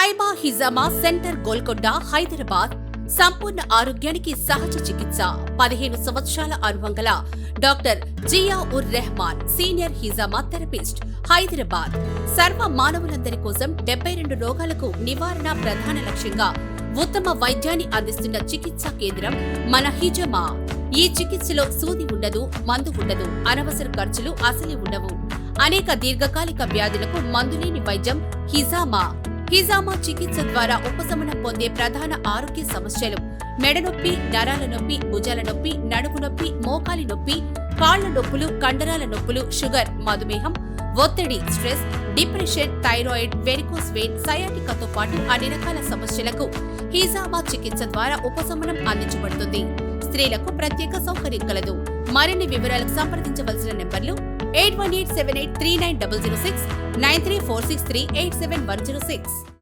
Taiba Hijama centre Golconda Hyderabad సంపూర్ణ ఆరోగ్యానికి సహజ చికిత్స 15 సంవత్సరాల అనుభవం గల డాక్టర్ జియా ఉర్ రెహమాన్ సీనియర్ హిజామా థెరపిస్ట్ హైదరాబాద్ సర్వ మానవులందరి కోసం 72 రోగాలకు నివారణ ప్రధాన లక్ష్యంగా ఉత్తమ వైద్యాన్ని అందిస్తున్న చికిత్సా కేంద్రం మన హిజమా. ఈ చికిత్సలో సూది ఉండదు, మందు ఉండదు, అనవసర ఖర్చులు అసలే ఉండవు. అనేక దీర్ఘకాలిక వ్యాధులకు మందులేని వైద్యం హిజామా. హిజామా చికిత్స ద్వారా ఉపశమనం పొందే ప్రధాన ఆరోగ్య సమస్యలు మెడనొప్పి, నరాల నొప్పి, భుజాల నొప్పి, నడుము నొప్పి, మోకాలి నొప్పి, కాళ్ల నొప్పులు, కండరాల నొప్పులు, షుగర్, మధుమేహం, ఒత్తిడి, stress, depression, thyroid, varicose vein, సయాటికాతో పాటు అన్ని రకాల సమస్యలకు హిజామా చికిత్స ద్వారా ఉపశమనం అందించబడుతుంది. స్త్రీలకు ప్రత్యేక సౌకర్యం కలదు. మరిన్ని వివరాలకు సంప్రదించవలసిన నెంబర్లు 8187839006, 9346387106.